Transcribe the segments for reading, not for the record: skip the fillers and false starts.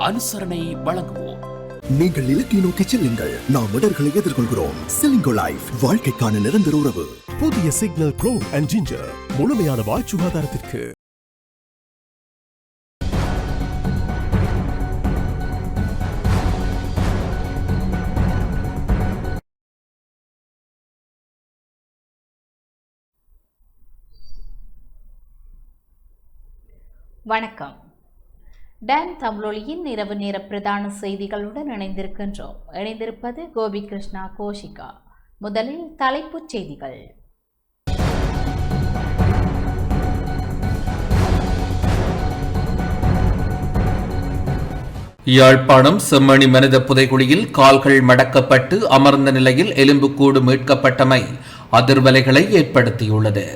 அனுசரணை வழங்குவோம். நீங்கள் இலக்கை நோக்கி செல்லுங்கள், நாம் இடர்களை எதிர்கொள்கிறோம். செலிங்கோ லைஃப், வாழ்க்கைக்கான நிரந்தர உறவு. புதிய சிக்னல் ப்ரோ அண்ட் ஜிஞ்சர், முழுமையான வாய் சுகாதாரத்திற்கு. வணக்கம். டான் தமிழொலியின் இரவு நேர பிரதான செய்திகளுடன் இணைந்திருப்பது கோபி கிருஷ்ணா கோஷிகா. முதலில் தலைப்புச் செய்திகள். யாழ்ப்பாணம் செம்மணி மனித புதைகுழியில் கால்கள் மடக்கப்பட்டு அமர்ந்த நிலையில் எலும்புக்கூடு மீட்கப்பட்டமை அதிர்வலைகளை ஏற்படுத்தியுள்ளது.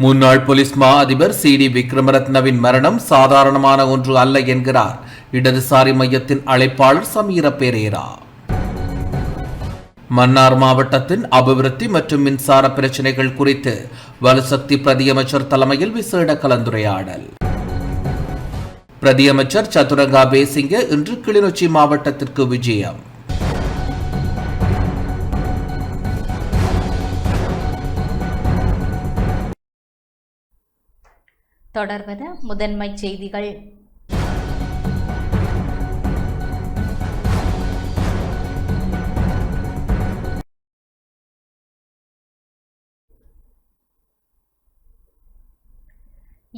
முன்னாள் போலீஸ் மா அதிபர் CD விக்ரமரத்னவின் மரணம் சாதாரணமான ஒன்று அல்ல என்கிறார் இடதுசாரி மையத்தின் அழைப்பாளர் சமீர பெரேரா. மன்னார் மாவட்டத்தின் அபிவிருத்தி மற்றும் மின்சார பிரச்சினைகள் குறித்து வலுசக்தி பிரதியமைச்சர் தலைமையில் விசேட கலந்துரையாடல். பிரதியமைச்சர் சதுரங்கா பேசிங்க இன்று கிளிநொச்சி மாவட்டத்திற்கு விஜயம். தொடர்வது முதன்மை செய்திகள்.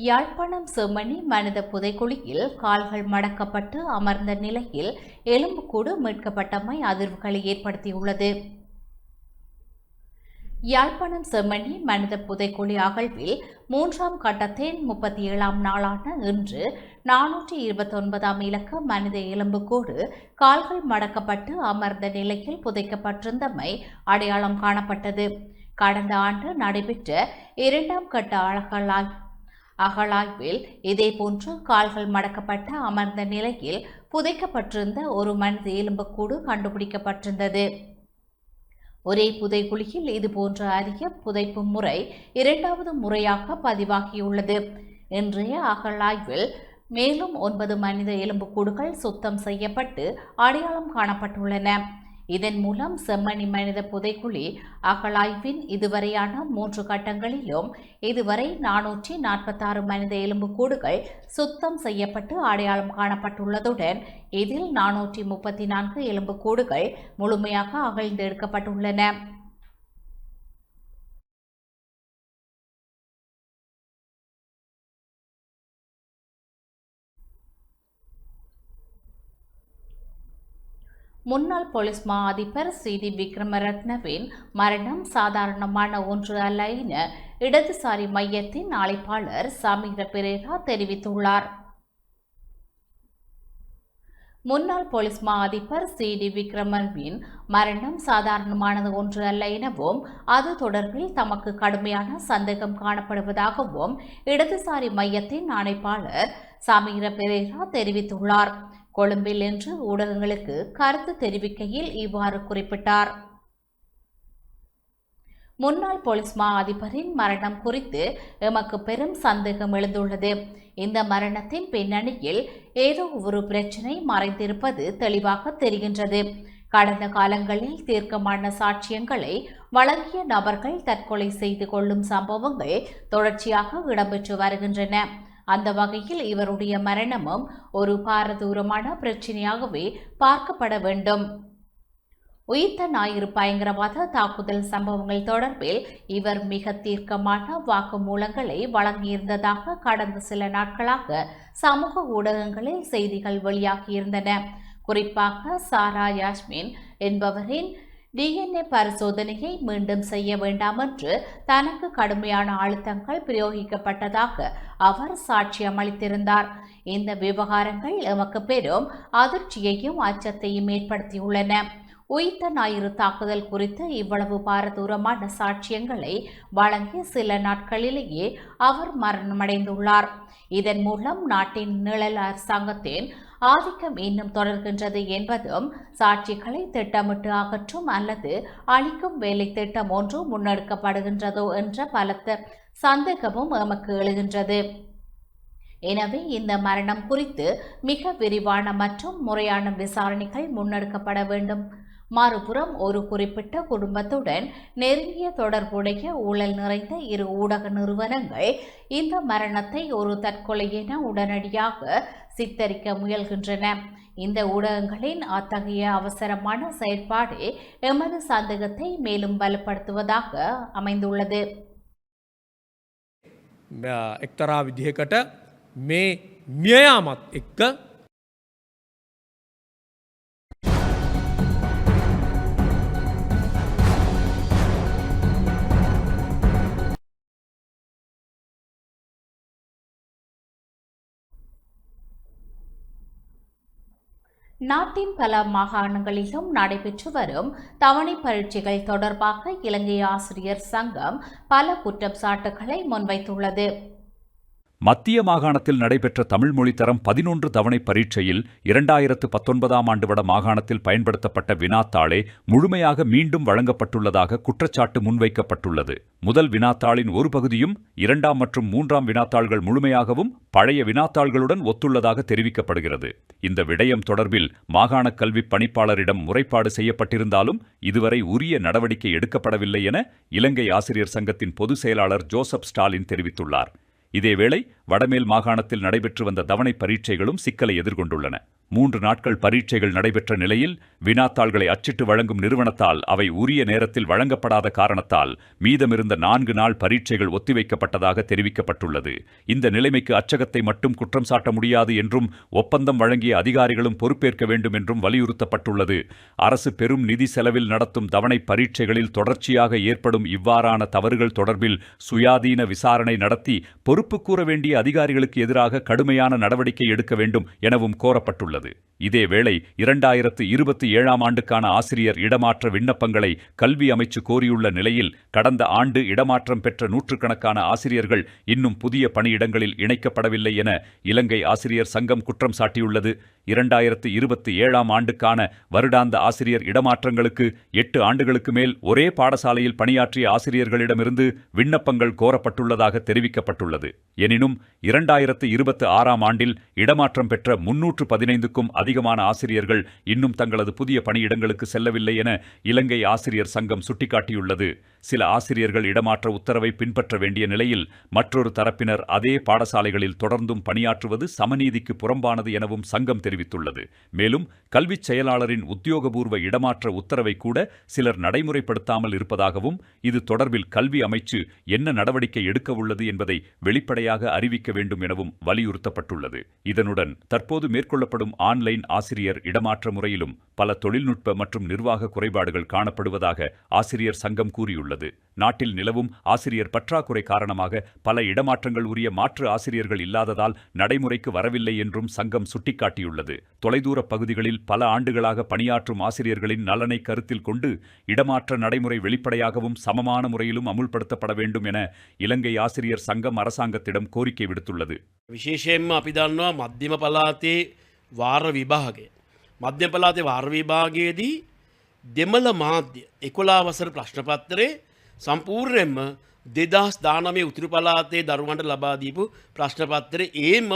யாழ்ப்பாணம் செம்மணி மனித புதைகுழியில் கால்கள் மடக்கப்பட்டு அமர்ந்த நிலையில் எலும்புக்கூடு மீட்கப்பட்டமை அதிர்வுகளை ஏற்படுத்தியுள்ளது. யாழ்ப்பாணம் செம்மணி மனித புதைக்குழி அகழ்வில் 3ஆம் கட்டத்தின் 37ஆம் நாளான இன்று 429ஆம் இலக்க மனித எலும்புக்கூடு கால்கள் மடக்கப்பட்டு அமர்ந்த நிலையில் புதைக்கப்பட்டிருந்தமை அடையாளம் காணப்பட்டது. கடந்த ஆண்டு நடைபெற்ற 2ஆம் கட்ட அகழாய்வில் இதேபோன்று கால்கள் மடக்கப்பட்டு அமர்ந்த நிலையில் புதைக்கப்பட்டிருந்த ஒரு மனித எலும்புக்கூடு கண்டுபிடிக்கப்பட்டிருந்தது. ஒரே புதைகுழியில் இதுபோன்ற அரிய புதைப்பு முறை 2வது முறையாக பதிவாகியுள்ளது. இன்றைய அகழாய்வில் மேலும் 9 மனித எலும்புக்கூடுகள் சுத்தம் செய்யப்பட்டு அடையாளம் காணப்பட்டுள்ளன. இதன் மூலம் செம்மணி மனித புதைக்குழி அகழாய்வின் இதுவரையான 3 கட்டங்களிலும் இதுவரை 446 மனித எலும்புக்கூடுகள் சுத்தம் செய்யப்பட்டு அடையாளம் காணப்பட்டுள்ளதுடன் இதில் 434 எலும்புக்கூடுகள் முழுமையாக அகழ்ந்தெடுக்கப்பட்டுள்ளன. முன்னாள் போலீஸ் மா அதிபர் CD விக்ரமரத்னவின் மரணம் சாதாரணமான ஒன்று அல்ல என இடதுசாரி மையத்தின் அழைப்பாளர் சமீர பெரேரா தெரிவித்துள்ளார். முன்னாள் போலீஸ் மா அதிபர் CD விக்ரமவின் மரணம் சாதாரணமானது ஒன்று அல்ல எனவும் அது தொடர்பில் தமக்கு கடுமையான சந்தேகம் காணப்படுவதாகவும் இடதுசாரி மையத்தின் அழைப்பாளர் சமீர பெரேரா தெரிவித்துள்ளார். கொழும்பில் இன்று ஊடகங்களுக்கு கருத்து தெரிவிக்கையில் இவ்வாறு குறிப்பிட்டார். முன்னாள் போலீஸ் மா அதிபரின் மரணம் குறித்து எமக்கு பெரும் சந்தேகம் எழுந்துள்ளது. இந்த மரணத்தின் பின்னணியில் ஏதோ ஒரு பிரச்சினை மறைந்திருப்பது தெளிவாக தெரிகின்றது. கடந்த காலங்களில் தீர்க்கமான சாட்சியங்களை வழங்கிய நபர்கள் தற்கொலை செய்து கொள்ளும் சம்பவங்கள் தொடர்ச்சியாக இடம்பெற்று வருகின்றன. அந்த வகையில் இவருடைய மரணமும் ஒரு பாரதூரமான பிரச்சினையாகவே பார்க்கப்பட வேண்டும். உயிர்த்த ஞாயிறு பயங்கரவாத தாக்குதல் சம்பவங்கள் தொடர்பில் இவர் மிக தீர்க்கமான வாக்குமூலங்களை வழங்கியிருந்ததாக கடந்த சில நாட்களாக சமூக ஊடகங்களில் செய்திகள் வெளியாகியிருந்தன. குறிப்பாக சாரா யாஸ்மின் என்பவரின் DNA பரிசோதனையை மீண்டும் செய்ய வேண்டாம் என்று தனக்கு கடுமையான அழுத்தங்கள் பிரயோகிக்கப்பட்டதாக அவர் சாட்சியம் அளித்திருந்தார். இந்த விவகாரங்கள் எமக்கு பெரும் அதிர்ச்சியையும் அச்சத்தையும் ஏற்படுத்தியுள்ளன. உயிர்த்த ஞாயிறு தாக்குதல் குறித்து இவ்வளவு பாரதூரமான சாட்சியங்களை வழங்கிய சில நாட்களிலேயே அவர் மரணமடைந்துள்ளார். இதன் மூலம் நாட்டின் நிழல் அரசாங்கத்தின் ஆதிக்கம் இன்னும் தொடர்கின்றது என்பதும் சாட்சிகளை திட்டமிட்டு அகற்றும் அல்லது அழிக்கும் வேலை திட்டம் ஒன்று முன்னெடுக்கப்படுகின்றதோ என்ற பலத்த சந்தேகமும் எமக்கு எழுகின்றது. எனவே இந்த மரணம் குறித்து மிக விரிவான மற்றும் முறையான விசாரணைகள் முன்னெடுக்கப்பட வேண்டும். மறுபுறம் ஒரு குறிப்பிட்ட குடும்பத்துடன் நெருங்கிய தொடர்புடைய ஊழல் நிறைந்த இரு ஊடக நிறுவனங்கள் இந்த மரணத்தை ஒரு தற்கொலை என உடனடியாக சித்தரிக்க முயல்கின்றன. இந்த ஊடகங்களின் அத்தகைய அவசரமான செயற்பாடு எமது சந்தேகத்தை மேலும் பலப்படுத்துவதாக அமைந்துள்ளது. එක්තරා විදිහකට මේ මියයාමත් එක්ක நாட்டின் பல மாகாணங்களிலும் நடைபெற்று வரும் தவணை பரீட்சைகள் தொடர்பாக இலங்கை ஆசிரியர் சங்கம் பல குற்றச்சாட்டுகளை முன்வைத்துள்ளது. மத்திய மாகாணத்தில் நடைபெற்ற தமிழ் மொழி தரம் 11 தவணை பரீட்சையில் 2019ஆம் ஆண்டு வட மாகாணத்தில் பயன்படுத்தப்பட்ட வினாத்தாளே முழுமையாக மீண்டும் வழங்கப்பட்டுள்ளதாக குற்றச்சாட்டு முன்வைக்கப்பட்டுள்ளது. முதல் வினாத்தாளின் ஒரு பகுதியும் 2ஆம் மற்றும் 3ஆம் வினாத்தாள்கள் முழுமையாகவும் பழைய வினாத்தாள்களுடன் ஒத்துள்ளதாக தெரிவிக்கப்படுகிறது. இந்த விடயம் தொடர்பில் மாகாண கல்வி பணிப்பாளரிடம் முறைப்பாடு செய்யப்பட்டிருந்தாலும் இதுவரை உரிய நடவடிக்கை எடுக்கப்படவில்லை என இலங்கை ஆசிரியர் சங்கத்தின் பொதுச் செயலாளர் ஜோசப் ஸ்டாலின் தெரிவித்துள்ளார். இதேவேளை வடமேல் மாகாணத்தில் நடைபெற்று வந்த தவணை பரீட்சைகளும் சிக்கலை எதிர்கொண்டுள்ளன. 3 நாட்கள் பரீட்சைகள் நடைபெற்ற நிலையில் வினாத்தாள்களை அச்சிட்டு வழங்கும் நிறுவனத்தால் அவை உரிய நேரத்தில் வழங்கப்படாத காரணத்தால் மீதமிருந்த 4 நாள் பரீட்சைகள் ஒத்திவைக்கப்பட்டதாக தெரிவிக்கப்பட்டுள்ளது. இந்த நிலைமைக்கு அச்சகத்தை மட்டும் குற்றம் சாட்ட முடியாது என்றும் ஒப்பந்தம் வழங்கிய அதிகாரிகளும் பொறுப்பேற்க வேண்டும் என்றும் வலியுறுத்தப்பட்டுள்ளது. அரசு பெரும் நிதி செலவில் நடத்தும் தவணை பரீட்சைகளில் தொடர்ச்சியாக ஏற்படும் இவ்வாறான தவறுகள் தொடர்பில் சுயாதீன விசாரணை நடத்தி பொறுப்பு கூற வேண்டிய அதிகாரிகளுக்கு எதிராக கடுமையான நடவடிக்கை எடுக்க வேண்டும் எனவும் கோரப்பட்டுள்ளது. இதேவேளை 2027ஆம் ஆண்டுக்கான ஆசிரியர் இடமாற்ற விண்ணப்பங்களை கல்வி அமைச்சு கோரியுள்ள நிலையில் கடந்த ஆண்டு இடமாற்றம் பெற்ற நூற்றுக்கணக்கான ஆசிரியர்கள் இன்னும் புதிய பணியிடங்களில் இணைக்கப்படவில்லை என இலங்கை ஆசிரியர் சங்கம் குற்றம் சாட்டியுள்ளது. 2027ஆம் ஆண்டுக்கான வருடாந்த ஆசிரியர் இடமாற்றங்களுக்கு 8 ஆண்டுகளுக்கு மேல் ஒரே பாடசாலையில் பணியாற்றிய ஆசிரியர்களிடமிருந்து விண்ணப்பங்கள் கோரப்பட்டுள்ளதாக தெரிவிக்கப்பட்டுள்ளது. எனினும் 2026ஆம் ஆண்டில் இடமாற்றம் பெற்ற 315க்கும் அதிகமான ஆசிரியர்கள் இன்னும் தங்களது புதிய பணியிடங்களுக்கு செல்லவில்லை என இலங்கை ஆசிரியர் சங்கம் சுட்டிக்காட்டியுள்ளது. சில ஆசிரியர்கள் இடமாற்ற உத்தரவை பின்பற்ற வேண்டிய நிலையில் மற்றொரு தரப்பினர் அதே பாடசாலைகளில் தொடர்ந்தும் பணியாற்றுவது சமநீதிக்கு புறம்பானது எனவும் சங்கம் தெரிவித்துள்ளது. மேலும் கல்விச் செயலாளரின் உத்தியோகபூர்வ இடமாற்ற உத்தரவை கூட சிலர் நடைமுறைப்படுத்தாமல் இருப்பதாகவும் இது தொடர்பில் கல்வி அமைச்சு என்ன நடவடிக்கை எடுக்க உள்ளது என்பதை வெளிப்படையாக அறிவிக்க வேண்டும் எனவும் வலியுறுத்தப்பட்டுள்ளது. இதனுடன் தற்போது மேற்கொள்ளப்படும் ஆன்லைன் ஆசிரியர் இடமாற்ற முறையிலும் பல தொழில்நுட்ப மற்றும் நிர்வாக குறைபாடுகள் காணப்படுவதாக ஆசிரியர் சங்கம் கூறியுள்ளது. நாட்டில் நிலவும் ஆசிரியர் பற்றாக்குறை காரணமாக பல இடமாற்றங்கள் உரிய மாற்று ஆசிரியர்கள் இல்லாததால் நடைமுறைக்கு வரவில்லை என்றும் சங்கம் சுட்டிக்காட்டியுள்ளது. தொலைதூர பகுதிகளில் பல ஆண்டுகளாக பணியாற்றும் ஆசிரியர்களின் நலனை கருத்தில் கொண்டு இடமாற்ற நடைமுறை வெளிப்படையாகவும் சமமான முறையிலும் அமுல்படுத்தப்பட வேண்டும் என இலங்கை ஆசிரியர் சங்கம் அரசாங்கத்திடம் கோரிக்கை விடுத்துள்ளது. විශේෂයෙන්ම අපි දන්නවා මධ්‍යම පළාතේ වාර විභාගය. මධ්‍යම පළාතේ වාර විභාගයේදී දෙමළ මාධ්‍ය 11 වසර ප්‍රශ්න පත්‍රයේ සම්පූර්ණයෙන්ම 2019 උතුරු පළාතේ දරුවන්ට ලබා දීපු ප්‍රශ්න පත්‍රය ඒමම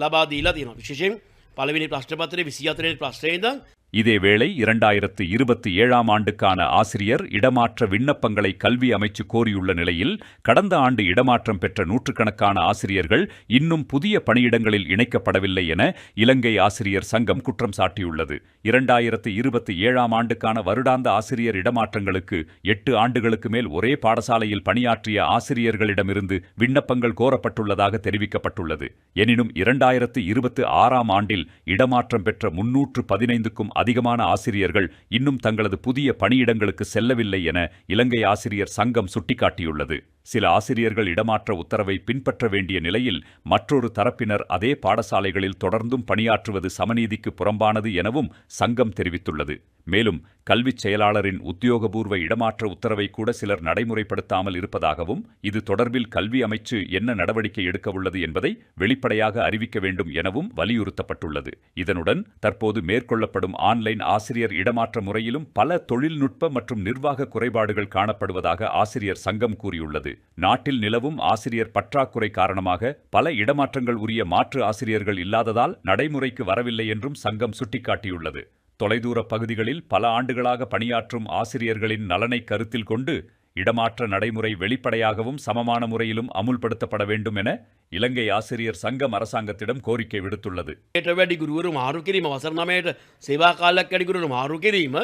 ලබා දීලා තියෙනවා. විශේෂයෙන් පළවෙනි ප්‍රශ්න පත්‍රයේ 24 වෙනි ප්‍රශ්නයේ ඉඳන් இதேவேளை 2027ஆம் ஆண்டுக்கான ஆசிரியர் இடமாற்ற விண்ணப்பங்களை கல்வி அமைச்சு கோரியுள்ள நிலையில் கடந்த ஆண்டு இடமாற்றம் பெற்ற நூற்றுக்கணக்கான ஆசிரியர்கள் இன்னும் புதிய பணியிடங்களில் இணைக்கப்படவில்லை என இலங்கை ஆசிரியர் சங்கம் குற்றம் சாட்டியுள்ளது. 2027ஆம் ஆண்டுக்கான வருடாந்த ஆசிரியர் இடமாற்றங்களுக்கு 8 ஆண்டுகளுக்கு மேல் ஒரே பாடசாலையில் பணியாற்றிய ஆசிரியர்களிடமிருந்து விண்ணப்பங்கள் கோரப்பட்டுள்ளதாக தெரிவிக்கப்பட்டுள்ளது. எனினும் 2026ஆம் ஆண்டில் இடமாற்றம் பெற்ற 315க்கும் அதிகமான ஆசிரியர்கள் இன்னும் தங்களது புதிய பணியிடங்களுக்கு செல்லவில்லை என இலங்கை ஆசிரியர் சங்கம் சுட்டிக்காட்டியுள்ளது. சில ஆசிரியர்கள் இடமாற்ற உத்தரவை பின்பற்ற வேண்டிய நிலையில் மற்றொரு தரப்பினர் அதே பாடசாலைகளில் தொடர்ந்தும் பணியாற்றுவது சமநீதிக்கு புறம்பானது எனவும் சங்கம் தெரிவித்துள்ளது. மேலும் கல்விச் செயலாளரின் உத்தியோகபூர்வ இடமாற்ற உத்தரவை கூட சிலர் நடைமுறைப்படுத்தாமல் இருப்பதாகவும் இது தொடர்பில் கல்வி அமைச்சு என்ன நடவடிக்கை எடுக்க உள்ளது என்பதை வெளிப்படையாக அறிவிக்க வேண்டும் எனவும் வலியுறுத்தப்பட்டுள்ளது. இதனுடன் தற்போது மேற்கொள்ளப்படும் ஆன்லைன் ஆசிரியர் இடமாற்ற முறையிலும் பல தொழில்நுட்ப மற்றும் நிர்வாக குறைபாடுகள் காணப்படுவதாக ஆசிரியர் சங்கம் கூறியுள்ளது. நாட்டில் நிலவும் ஆசிரியர் பற்றாக்குறை காரணமாக பல இடமாற்றங்கள் உரிய மாற்று ஆசிரியர்கள் இல்லாததால் நடைமுறைக்கு வரவில்லை என்றும் சங்கம் சுட்டிக்காட்டியுள்ளது. தொலைதூர பகுதிகளில் பல ஆண்டுகளாக பணியாற்றும் ஆசிரியர்களின் நலனை கருத்தில் கொண்டு இடமாற்ற நடைமுறை வெளிப்படையாகவும் சமமான முறையிலும் அமுல்படுத்தப்பட வேண்டும் என இலங்கை ஆசிரியர் சங்கம் அரசாங்கத்திடம் கோரிக்கை விடுத்துள்ளது. වැඩි ගුරුවරු මාරු කිරීම වසර 9ට සේවා කාලයක් වැඩි ගුරුවරු මාරු කිරීම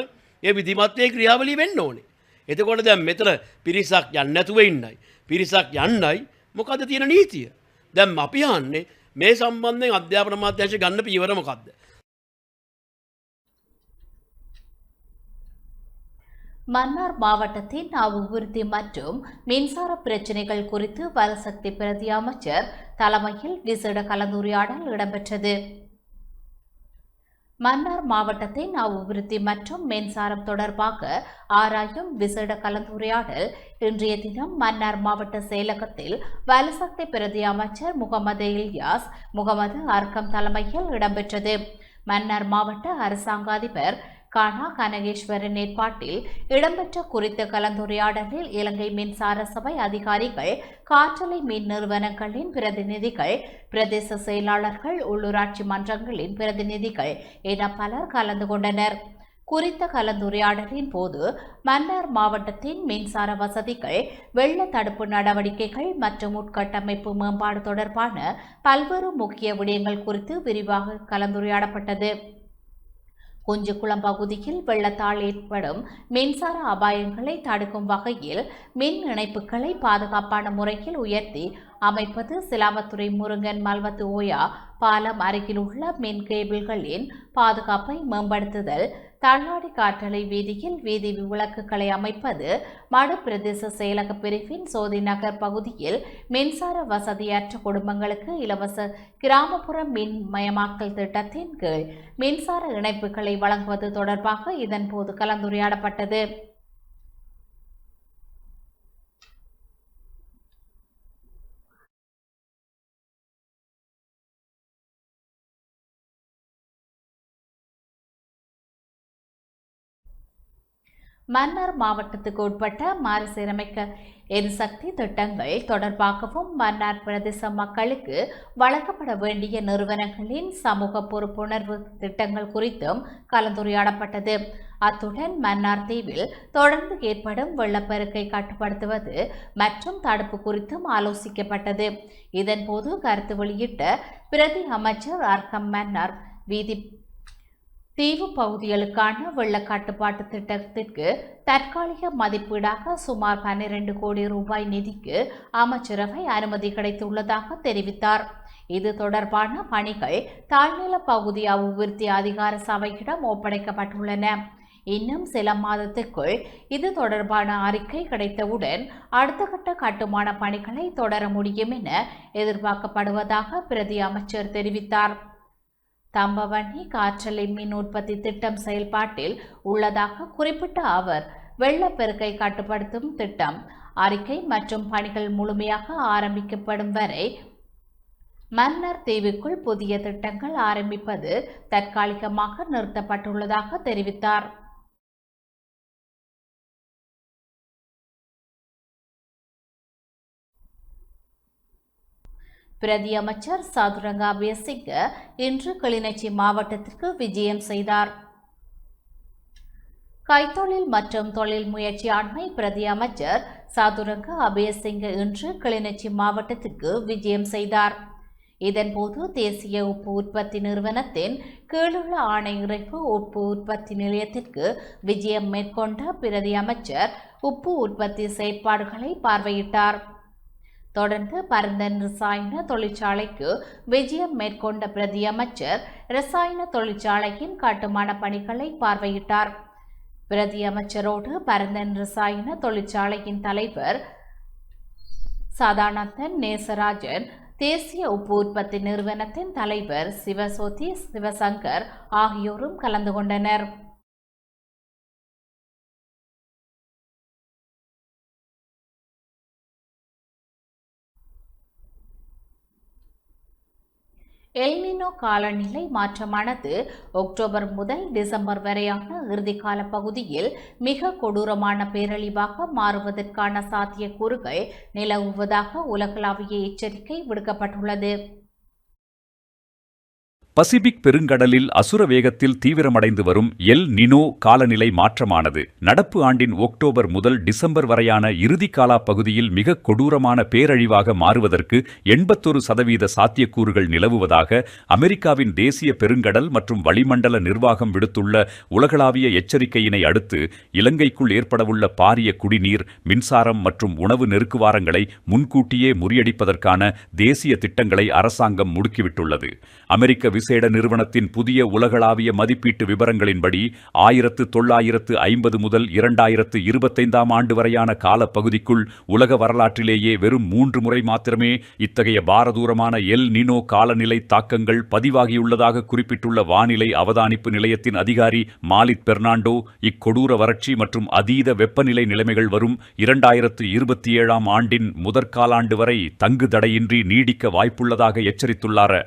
ඒ විධිමත්යේ ක්‍රියාවලිය වෙන්න ඕනේ. එතකොට දැන් මෙතන පිරිසක් යන්නේ නැතුව ඉන්නයි. පිරිසක් යන්නයි මොකද්ද තියෙන නීතිය? දැන් අපි අහන්නේ මේ සම්බන්ධයෙන් අධ්‍යාපන අමාත්‍යාංශය ගන්න පියවර මොකද්ද? மன்னார் மாவட்டத்தின் அபிவிருத்தி மற்றும் மின்சார பிரச்சினைகள் குறித்து வலசக்தி பிரதி அமைச்சர் தலைமையில் விசேட கலந்துரையாடல் இடம்பெற்றது. மன்னார் மாவட்டத்தின் அபிவிருத்தி மற்றும் மின்சாரம் தொடர்பாக ஆராயும் விசேட கலந்துரையாடல் இன்றைய தினம் மன்னார் மாவட்ட செயலகத்தில் வலசக்தி பிரதி அமைச்சர் முகமது இல்யாஸ் முகமது அர்க்கம் தலைமையில் இடம்பெற்றது. மன்னார் மாவட்ட அரசாங்க அதிபர் கானா கனகேஸ்வரன் ஏற்பாட்டில் இடம்பெற்ற குறித்த கலந்துரையாடலில் இலங்கை மின்சார சபை அதிகாரிகள், காற்றலை மின் நிறுவனங்களின் பிரதிநிதிகள், பிரதேச செயலாளர்கள், உள்ளூராட்சி மன்றங்களின் பிரதிநிதிகள் என பலர் கலந்து கொண்டனர். குறித்த கலந்துரையாடலின் போது மன்னார் மாவட்டத்தின் மின்சார வசதிகள், வெள்ள தடுப்பு நடவடிக்கைகள் மற்றும் உட்கட்டமைப்பு மேம்பாடு தொடர்பான பல்வேறு முக்கிய விடயங்கள் குறித்து விரிவாக கலந்துரையாடப்பட்டது. குஞ்சுக்குளம் பகுதியில் வெள்ளத்தால் ஏற்படும் மின்சார அபாயங்களை தடுக்கும் வகையில் மின் இணைப்புகளை பாதுகாப்பான முறையில் உயர்த்தி அமைப்பது, சிலாவத்துறை முருங்கன் மல்வத்து ஓயா பாலம் அருகில் உள்ள மின் கேபிள்களின் பாதுகாப்பை மேம்படுத்துதல், தள்ளாடி காற்றலை வீதியில் வீதி விளக்குகளை அமைப்பது, மடு பிரதேச செயலக பிரிவின் சோதி நகர் பகுதியில் மின்சார வசதியற்ற குடும்பங்களுக்கு இலவச கிராமப்புற மின் மயமாக்கல் திட்டத்தின் கீழ் மின்சார இணைப்புகளை வழங்குவது தொடர்பாக இதன்போது கலந்துரையாடப்பட்டது. மன்னார் மாவட்டத்துக்கு உட்பட்ட மறுசீரமைக்க எரிசக்தி திட்டங்கள் தொடர்பாகவும் மன்னார் பிரதேச மக்களுக்கு வழங்கப்பட வேண்டிய நிறுவனங்களின் சமூக பொறுப்புணர்வு திட்டங்கள் குறித்தும் கலந்துரையாடப்பட்டது. அத்துடன் மன்னார் தீவில் தொடர்ந்து ஏற்படும் வெள்ளப்பெருக்கை கட்டுப்படுத்துவது மற்றும் தடுப்பு குறித்தும் ஆலோசிக்கப்பட்டது. இதன்போது கருத்து வெளியிட்ட பிரதி அமைச்சர் அர்க்கம் மன்னார் வீதி தீவு பகுதிகளுக்கான வெள்ள கட்டுப்பாட்டு திட்டத்திற்கு தற்காலிக மதிப்பீடாக சுமார் 12 கோடி ரூபாய் நிதிக்கு அமைச்சரவை அனுமதி கிடைத்துள்ளதாக தெரிவித்தார். இது தொடர்பான பணிகள் தாழ்நில பகுதி அபிவிருத்தி அதிகார சபையிடம் ஒப்படைக்கப்பட்டுள்ளன. இன்னும் சில மாதத்துக்குள் இது தொடர்பான அறிக்கை கிடைத்தவுடன் அடுத்த கட்ட கட்டுமான பணிகளை தொடர முடியும் என எதிர்பார்க்கப்படுவதாக பிரதி அமைச்சர் தெரிவித்தார். தம்பவன்னி காற்றலை மின் உற்பத்தி திட்டம் செயல்பாட்டில் உள்ளதாக குறிப்பிட்ட அவர், வெள்ளப்பெருக்கை கட்டுப்படுத்தும் திட்டம் அறிக்கை மற்றும் பணிகள் முழுமையாக ஆரம்பிக்கப்படும் வரை மன்னார் தீவுக்குள் புதிய திட்டங்கள் ஆரம்பிப்பது தற்காலிகமாக நிறுத்தப்பட்டுள்ளதாக தெரிவித்தார். பிரதி அமைச்சர் சாதுரங்க அபேசிங்க இன்று கிளிநொச்சி மாவட்டத்திற்கு விஜயம் செய்தார். கைத்தொழில் மற்றும் தொழில் முயற்சி ஆண்மை பிரதி அமைச்சர் சாதுரங்க அபேசிங்க இன்று கிளிநொச்சி மாவட்டத்திற்கு விஜயம் செய்தார். இதன்போது தேசிய உப்பு உற்பத்தி நிறுவனத்தின் கீழுள்ள ஆணையிறைப்பு உப்பு உற்பத்தி நிலையத்திற்கு விஜயம் மேற்கொண்ட பிரதி அமைச்சர் உப்பு உற்பத்தி செயற்பாடுகளை பார்வையிட்டார். தொடர்ந்து பரந்தன் ரசாயன தொழிற்சாலைக்கு விஜயம் மேற்கொண்ட பிரதி அமைச்சர் ரசாயன தொழிற்சாலையின் கட்டுமான பணிகளை பார்வையிட்டார். பிரதி அமைச்சரோடு பரந்தன் ரசாயன தொழிற்சாலையின் தலைவர் சதானந்தன் நேசராஜன், தேசிய உப்பு உற்பத்தி நிறுவனத்தின் தலைவர் சிவசோதி சிவசங்கர் ஆகியோரும் கலந்து கொண்டனர். எல்னினோ காலநிலை மாற்றமானது அக்டோபர் முதல் டிசம்பர் வரையான இறுதிக்கால பகுதியில் மிக கொடூரமான பேரழிவாக மாறுவதற்கான சாத்தியக்கூறுகள் நிலவுவதாக உலகளாவிய எச்சரிக்கை விடுக்கப்பட்டுள்ளது. பசிபிக் பெருங்கடலில் அசுர வேகத்தில் தீவிரமடைந்து வரும் எல் நினோ காலநிலை மாற்றமானது நடப்பு ஆண்டின் அக்டோபர் முதல் டிசம்பர் வரையான இறுதிக்கால பகுதியில் மிக கொடூரமான பேரழிவாக மாறுவதற்கு 81% சாத்தியக்கூறுகள் நிலவுவதாக அமெரிக்காவின் தேசிய பெருங்கடல் மற்றும் வளிமண்டல நிர்வாகம் விடுத்துள்ள உலகளாவிய எச்சரிக்கையினை அடுத்து இலங்கைக்குள் ஏற்படவுள்ள பாரிய குடிநீர், மின்சாரம் மற்றும் உணவு நெருக்குவாரங்களை முன்கூட்டியே முறியடிப்பதற்கான தேசிய திட்டங்களை அரசாங்கம் முடுக்கிவிட்டுள்ளது. அமெரிக்க விசேட நிறுவனத்தின் புதிய உலகளாவிய மதிப்பீட்டு விவரங்களின்படி 1950 முதல் 2025 ஆண்டு வரையான காலப்பகுதிக்குள் உலக வரலாற்றிலேயே வெறும் 3 முறை மாத்திரமே இத்தகைய பாரதூரமான எல் நினோ காலநிலை தாக்கங்கள் பதிவாகியுள்ளதாக குறிப்பிட்டுள்ள வானிலை அவதானிப்பு நிலையத்தின் அதிகாரி மாலித் பெர்னாண்டோ, இக்கொடூர வறட்சி மற்றும் அதீத வெப்பநிலை நிலைமைகள் வரும் 2027 ஆண்டின் முதற்காலாண்டு வரை தங்கு தடையின்றி நீடிக்க வாய்ப்புள்ளதாக எச்சரித்துள்ளார்.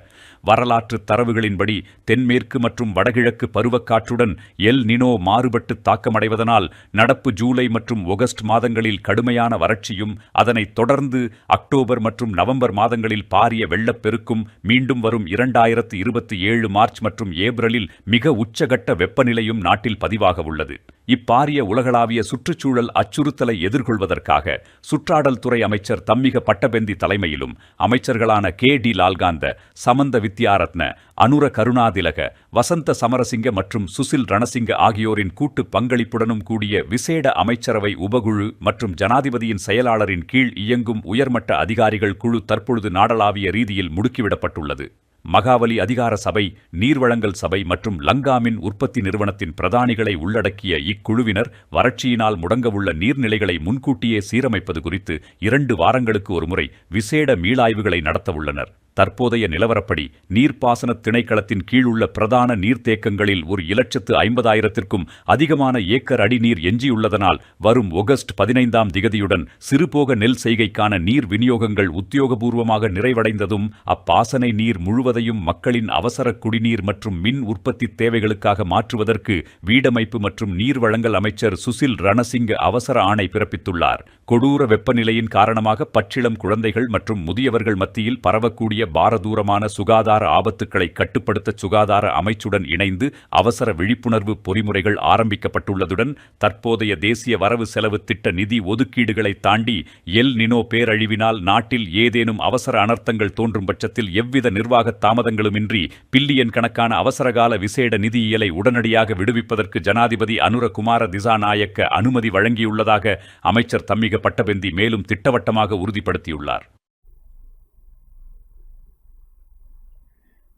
வரலாற்று தரவுகளின்படி தென்மேற்கு மற்றும் வடகிழக்கு பருவக்காற்றுடன் எல் நினோ மாறுபட்டு தாக்கமடைவதனால் நடப்பு ஜூலை மற்றும் ஆகஸ்ட் மாதங்களில் கடுமையான வறட்சியும் அதனைத் தொடர்ந்து அக்டோபர் மற்றும் நவம்பர் மாதங்களில் பாரிய வெள்ளப்பெருக்கும் மீண்டும் வரும் 2027 மார்ச் மற்றும் ஏப்ரலில் மிக உச்சகட்ட வெப்பநிலையும் நாட்டில் பதிவாக உள்ளது. இப்பாரிய உலகளாவிய சுற்றுச்சூழல் அச்சுறுத்தலை எதிர்கொள்வதற்காக சுற்றாடல் துறை அமைச்சர் தம்மிக பட்டபெந்தி தலைமையிலும் அமைச்சர்களான கே.டி. லால்காந்த, சமந்த வித்யாரத்ன, அனுர கருணாதிலக, வசந்த சமரசிங்க மற்றும் சுசில் ரணசிங்க ஆகியோரின் கூட்டு பங்களிப்புடனும் கூடிய விசேட அமைச்சரவை உபகுழு மற்றும் ஜனாதிபதியின் செயலாளரின் கீழ் இயங்கும் உயர்மட்ட அதிகாரிகள் குழு தற்பொழுது நாடளாவிய ரீதியில் முடுக்கிவிடப்பட்டுள்ளது. மகாவலி அதிகார சபை, நீர்வழங்கல் சபை மற்றும் லங்காமின் உற்பத்தி நிறுவனத்தின் பிரதானிகளை உள்ளடக்கிய இக்குழுவினர் வறட்சியினால் முடங்கவுள்ள நீர்நிலைகளை முன்கூட்டியே சீரமைப்பது குறித்து 2 வாரங்களுக்கு ஒருமுறை விசேட மீளாய்வுகளை நடத்தவுள்ளனர். தற்போதைய நிலவரப்படி நீர்ப்பாசன திணைக்களத்தின் கீழுள்ள பிரதான நீர்த்தேக்கங்களில் 1,50,000க்கும் அதிகமான ஏக்கர் அடி நீர் எஞ்சியுள்ளதனால் வரும் ஆகஸ்ட் 15 சிறுபோக நெல் செய்கைக்கான நீர் விநியோகங்கள் உத்தியோகபூர்வமாக நிறைவடைந்ததும் அப்பாசனை நீர் முழுவதையும் மக்களின் அவசர குடிநீர் மற்றும் மின் உற்பத்தி தேவைகளுக்காக மாற்றுவதற்கு வீடமைப்பு மற்றும் நீர் வழங்கல் அமைச்சர் சுசில் ரணசிங்க அவசர ஆணை பிறப்பித்துள்ளார். கொடூர வெப்பநிலையின் காரணமாக பச்சிளம் குழந்தைகள் மற்றும் முதியவர்கள் மத்தியில் பரவக்கூடிய பாரதூரமான சுகாதார ஆபத்துக்களை கட்டுப்படுத்த சுகாதார அமைச்சுடன் இணைந்து அவசர விழிப்புணர்வு பொறிமுறைகள் ஆரம்பிக்கப்பட்டுள்ளதுடன் தற்போதைய தேசிய வரவு செலவு திட்ட நிதி ஒதுக்கீடுகளை தாண்டி எல் நினோ பேரழிவினால் நாட்டில் ஏதேனும் அவசர அனர்த்தங்கள் தோன்றும் பட்சத்தில் எவ்வித நிர்வாக தாமதங்களுமின்றி பில்லியன் கணக்கான அவசரகால விசேட நிதியியலை உடனடியாக விடுவிப்பதற்கு ஜனாதிபதி அனுர குமார திசாநாயக்க அனுமதி வழங்கியுள்ளதாக அமைச்சர் தம்மிக பட்டபெந்தி மேலும் திட்டவட்டமாக உறுதிப்படுத்தியுள்ளார்.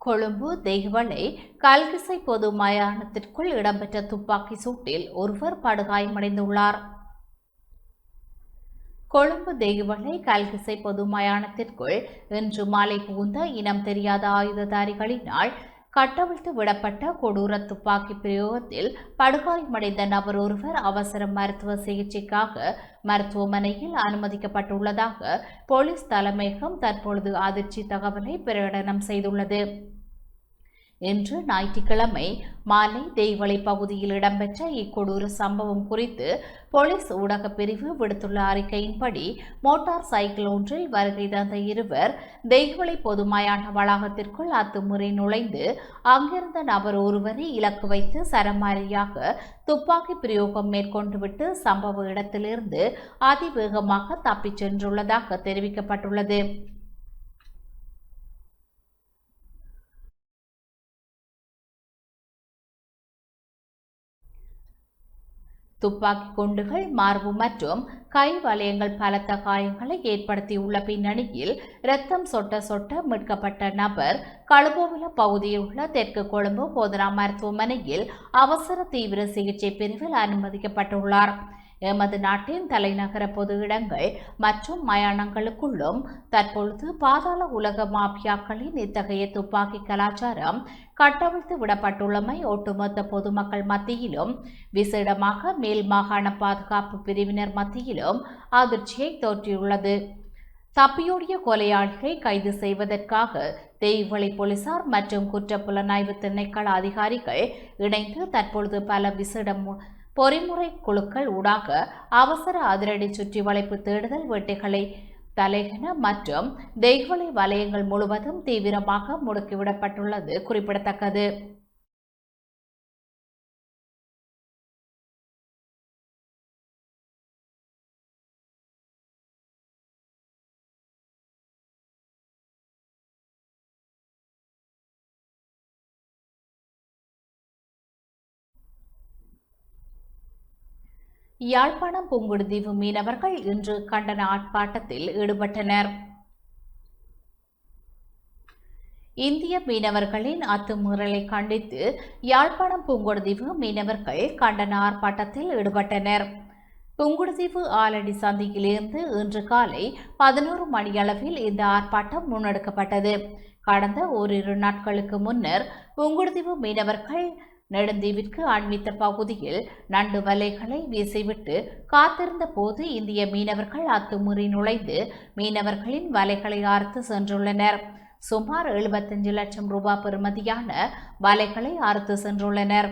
கொழும்பு தெய்வளை கல்கிசை பொது மயானத்திற்குள் இடம்பெற்ற துப்பாக்கி சூட்டில் ஒருவர் படுகாயமடைந்துள்ளார். கொழும்பு தெய்வளை கல்கிசை பொது மயானத்திற்குள் இன்று மாலை புகுந்த இனம் தெரியாத ஆயுததாரிகளினால் கட்டவிழ்த்து விடப்பட்ட கொடூர துப்பாக்கி பிரயோகத்தில் படுகாயமடைந்த நபர் ஒருவர் அவசர மருத்துவ சிகிச்சைக்காக மருத்துவமனையில் அனுமதிக்கப்பட்டுள்ளதாக போலீஸ் தலைமையகம் தற்பொழுது அதிர்ச்சி தகவலை பிரகடனம் செய்துள்ளது. இன்று ஞாயிற்றுக்கிழமை மாலை தெய்வளை பகுதியில் இடம்பெற்ற இக்கொடூர சம்பவம் குறித்து போலீஸ் ஊடக பிரிவு விடுத்துள்ள அறிக்கையின்படி மோட்டார் சைக்கிள் ஒன்றில் வருகை தந்த இருவர் தெய்வளை பொது மயான வளாகத்திற்குள் அத்துமுறை நுழைந்து அங்கிருந்த நபர் ஒருவரை இலக்கு வைத்து சரமாரியாக துப்பாக்கி பிரயோகம் மேற்கொண்டுவிட்டு சம்பவ இடத்திலிருந்து அதிவேகமாக தப்பிச் சென்றுள்ளதாக தெரிவிக்கப்பட்டுள்ளது. துப்பாக்கி குண்டுகள், மார்பு மற்றும் கை வலயங்கள் பலத்த காயங்களை ஏற்படுத்தியுள்ள பின்னணியில் இரத்தம் சொட்ட சொட்ட மீட்கப்பட்ட நபர் களுபோவில பகுதியில் உள்ள தெற்கு கொழும்பு போதனா மருத்துவமனையில் அவசர தீவிர சிகிச்சை பிரிவில் அனுமதிக்கப்பட்டுள்ளார். எமது நாட்டின் தலைநகர பொது இடங்கள் மற்றும் மயானங்களுக்குள்ளும் தற்பொழுது பாதாள உலக மாபியாக்களின் இத்தகைய துப்பாக்கி கலாச்சாரம் கட்டவிழ்த்து விடப்பட்டுள்ளமை ஒட்டுமொத்த பொதுமக்கள் மத்தியிலும் விசேடமாக மேல் மாகாண பாதுகாப்பு பிரிவினர் மத்தியிலும் அதிர்ச்சியை தோற்றியுள்ளது. தப்பியோடிய கொலையாளிகளை கைது செய்வதற்காக தேயிவளை போலீசார் மற்றும் குற்றப்புலனாய்வு திணைக்கள அதிகாரிகள் இணைந்து தற்பொழுது பல விசேட பொறிமுறை குழுக்கள் ஊடாக அவசர அதிரடி சுற்றி வளைப்பு தேடுதல் வேட்டைகளை தலைகன மற்றும் தேயிவளை வலயங்கள் முழுவதும் தீவிரமாக முடுக்கிவிடப்பட்டுள்ளது குறிப்பிடத்தக்கது. யாழ்ப்பாணம் புங்குடுதீவு மீனவர்கள் இன்று கண்டன ஆர்ப்பாட்டத்தில் ஈடுபட்டனர். இந்திய மீனவர்களின் அத்துமீறலை கண்டித்து யாழ்ப்பாணம் புங்குடுதீவு மீனவர்கள் கண்டன ஆர்ப்பாட்டத்தில் ஈடுபட்டனர். புங்குடுதீவு ஆலடி சந்தியிலிருந்து இன்று காலை 11 மணியளவில் இந்த ஆர்ப்பாட்டம் முன்னெடுக்கப்பட்டது. கடந்த ஓரிரு நாட்களுக்கு முன்னர் புங்குடுதீவு மீனவர்கள் நெடுந்தீவிற்கு அண்மித்த பகுதியில் நண்டு வலைகளை வீசிவிட்டு காத்திருந்த போது இந்திய மீனவர்கள் அத்துமீறி நுழைந்து மீனவர்களின் வலைகளை அறுத்து சென்றுள்ளனர். சுமார் 75 லட்சம் ரூபாய் பெறுமதியான வலைகளை அறுத்து சென்றுள்ளனர்.